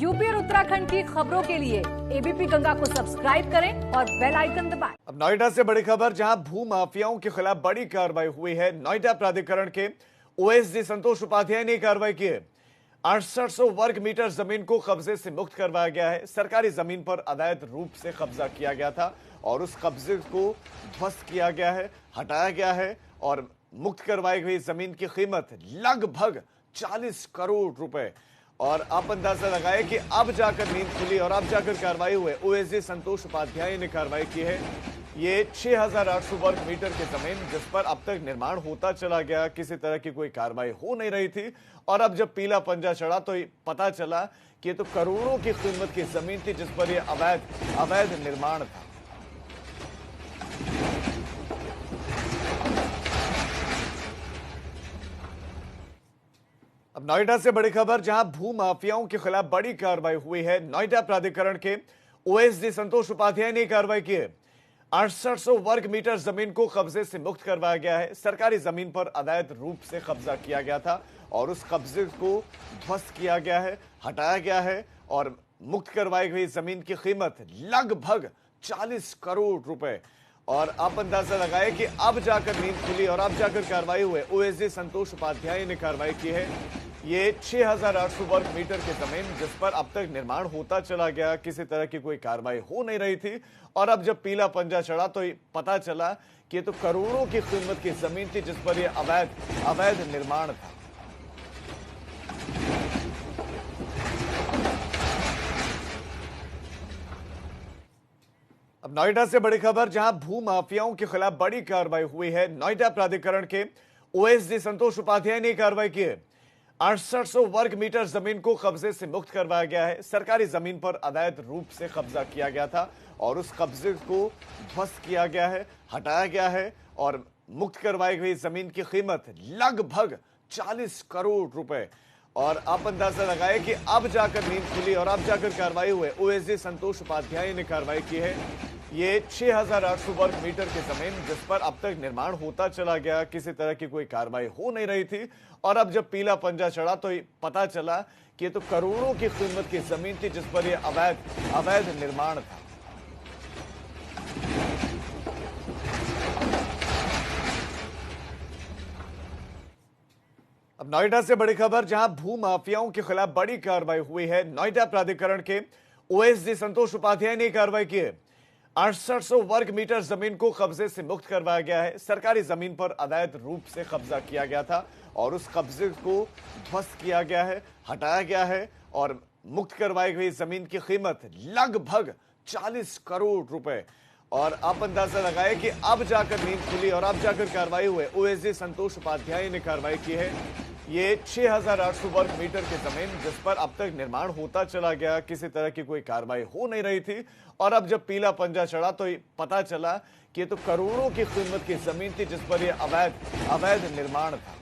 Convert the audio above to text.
UP और उत्तराखंड की खबरों के लिए एबीपी गंगा को सब्सक्राइब करें और बेल आइकन दबाएं। अब नोएडा से बड़ी खबर, जहां भू माफियाओं के खिलाफ बड़ी कार्रवाई हुई है। नोएडा प्राधिकरण के ओएसडी संतोष उपाध्याय ने कार्रवाई की है। 6800 वर्ग मीटर जमीन को कब्जे से मुक्त करवाया गया है। सरकारी जमीन पर अवैध रूप से कब्जा किया गया था और उस कब्जे को ध्वस्त किया गया है, हटाया गया है और मुक्त करवाई गई जमीन की कीमत लगभग 40 करोड़ रुपए। और आप अंदाजा लगाए कि अब जाकर नींद खुली और अब जाकर कार्रवाई हुई। ओएसडी संतोष उपाध्याय ने कार्रवाई की है। ये 6800 वर्ग मीटर की जमीन, जिस पर अब तक निर्माण होता चला गया, किसी तरह की कोई कार्रवाई हो नहीं रही थी। और अब जब पीला पंजा चढ़ा तो पता चला कि ये तो करोड़ों की कीमत की जमीन थी, जिस पर यह अवैध निर्माण था। अब नोएडा से बड़ी खबर, जहां भू माफियाओं के खिलाफ बड़ी कार्रवाई हुई है। नोएडा प्राधिकरण के ओएसडी संतोष उपाध्याय ने कार्रवाई की है। 6800 वर्ग मीटर जमीन को कब्जे से मुक्त करवाया गया है। सरकारी जमीन पर अवैध रूप से कब्जा किया गया था और उस कब्जे को ध्वस्त किया गया है, हटाया गया है और मुक्त करवाई गई जमीन की कीमत लगभग 40 करोड़ रुपए। और आप अंदाजा लगाए कि अब जाकर नींद खुली और अब जाकर कार्रवाई हुई। ओएसडी संतोष उपाध्याय ने कार्रवाई की है। ये 6800 वर्ग मीटर की जमीन, जिस पर अब तक निर्माण होता चला गया, किसी तरह की कोई कार्रवाई हो नहीं रही थी। और अब जब पीला पंजा चढ़ा तो पता चला कि ये तो करोड़ों की कीमत की जमीन थी, जिस पर यह अवैध निर्माण था। अब नोएडा से बड़ी खबर, जहां भू माफियाओं के खिलाफ बड़ी कार्रवाई हुई है। नोएडा प्राधिकरण के ओएसडी संतोष उपाध्याय ने कार्रवाई की है। 6800 वर्ग मीटर जमीन को कब्जे से मुक्त करवाया गया है। सरकारी जमीन पर अवैध रूप से कब्जा किया गया था और उस कब्जे को ध्वस्त किया गया है, हटाया गया है और मुक्त करवाई गई जमीन की कीमत लगभग 40 करोड़ रुपए। और आप अंदाजा लगाए कि अब जाकर नींद खुली और अब जाकर कार्रवाई हुई। ओएसडी संतोष उपाध्याय ने कार्रवाई की है। ये 6800 वर्ग मीटर की जमीन, जिस पर अब तक निर्माण होता चला गया, किसी तरह की कोई कार्रवाई हो नहीं रही थी। और अब जब पीला पंजा चढ़ा तो पता चला कि ये तो करोड़ों की कीमत की जमीन थी, जिस पर यह अवैध निर्माण था। अब नोएडा से बड़ी खबर, जहां भू माफियाओं के खिलाफ बड़ी कार्रवाई हुई है। नोएडा प्राधिकरण के ओएसडी संतोष उपाध्याय ने कार्रवाई की है। 6800 वर्ग मीटर जमीन को कब्जे से मुक्त करवाया गया है। सरकारी जमीन पर अवैध रूप से कब्जा किया गया था और उस कब्जे को ध्वस्त किया गया है, हटाया गया है और मुक्त करवाई गई जमीन की कीमत लगभग 40 करोड़ रुपए। और आप अंदाजा लगाए कि अब जाकर नींद खुली और अब जाकर कार्रवाई हुई। ओएसडी संतोष उपाध्याय ने कार्रवाई की है। ये 6800 वर्ग मीटर की जमीन, जिस पर अब तक निर्माण होता चला गया, किसी तरह की कोई कार्रवाई हो नहीं रही थी। और अब जब पीला पंजा चढ़ा तो पता चला कि ये तो करोड़ों की कीमत की जमीन थी, जिस पर यह अवैध निर्माण था।